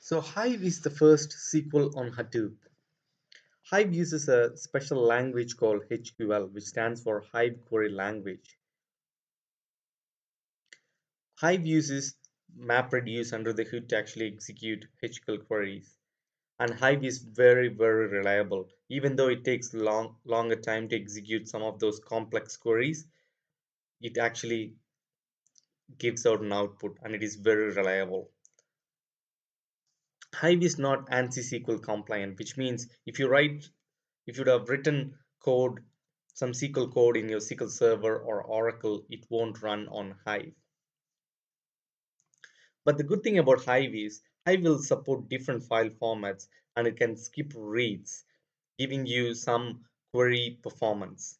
So Hive is the first SQL on Hadoop. Hive uses a special language called HQL, which stands for Hive Query Language. Hive uses MapReduce under the hood to actually execute HQL queries. And Hive is very, very reliable. Even though it takes longer time to execute some of those complex queries, it actually gives out an output and it is very reliable. Hive is not ANSI SQL compliant, which means if you would have written code, some SQL code in your SQL Server or Oracle, it won't run on Hive. But the good thing about Hive is Hive will support different file formats and it can skip reads, giving you some query performance.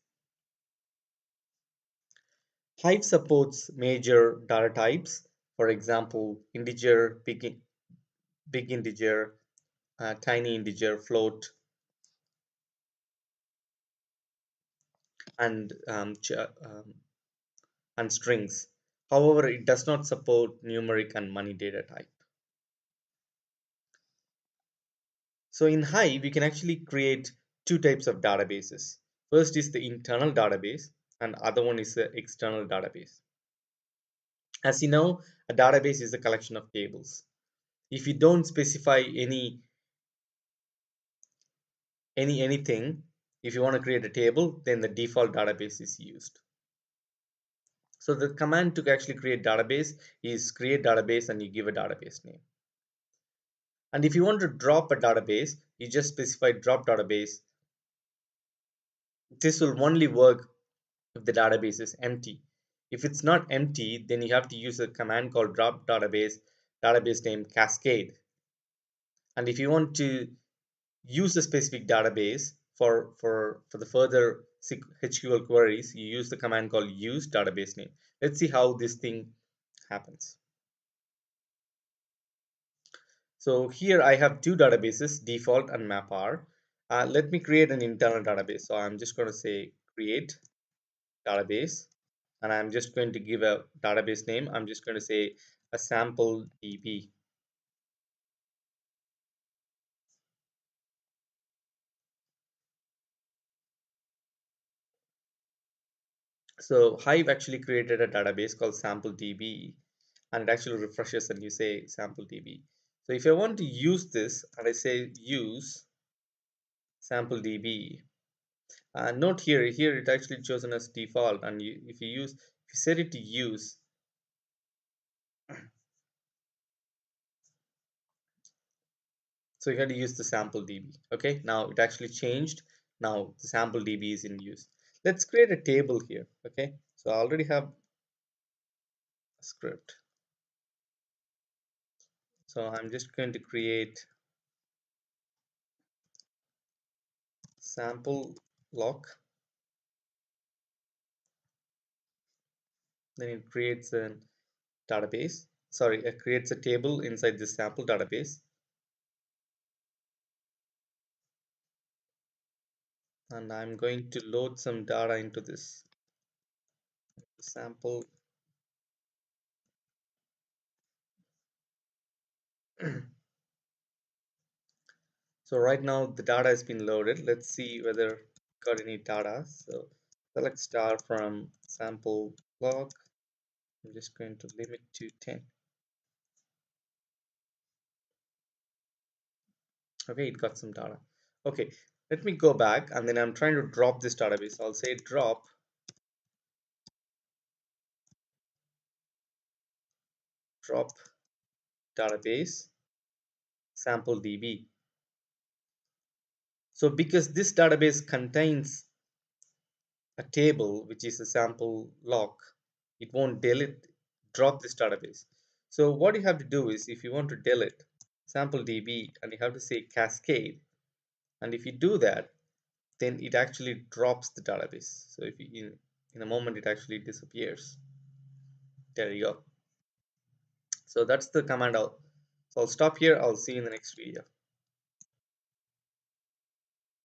Hive supports major data types, for example, integer, big integer, tiny integer, float, and and strings. However, it does not support numeric and money data type. So in Hive, we can actually create two types of databases. First is the internal database, and other one is the external database. As you know, a database is a collection of tables. If you don't specify anything, if you want to create a table, then the default database is used. So the command to actually create database is create database and you give a database name. And if you want to drop a database, you just specify drop database. This will only work if the database is empty. If it's not empty, then you have to use a command called drop database name cascade. And if you want to use a specific database for the further HQL queries, you use the command called use database name. Let's see how this thing happens. So here I have two databases, default and MapR. Let me create an internal database. So I'm just going to say create database, and I'm just going to give a database name. I'm just going to say a sample DB. So Hive actually created a database called sample DB, and it actually refreshes and you say sample DB. So if I want to use this and I say use sample DB, note here it actually chosen as default, and if you set it to use, so you had to use the sample DB. Okay, now it actually changed. Now the sample DB is in use. Let's create a table here. Okay, so I already have a script. So I'm just going to create sample lock. Then it creates a database. Sorry, it creates a table inside this sample database. And I'm going to load some data into this sample. So right now the data has been loaded. Let's see whether got any data. So select star from sample log. I'm just going to limit to 10. Okay, it got some data. Okay, let me go back and then I'm trying to drop this database. I'll say drop database sample DB. So because this database contains a table which is a sample lock, it won't drop this database. So what you have to do is if you want to delete sample DB and you have to say cascade, and if you do that, then it actually drops the database. So if you in a moment it actually disappears. There you go. So that's the command. So I'll stop here. I'll see you in the next video.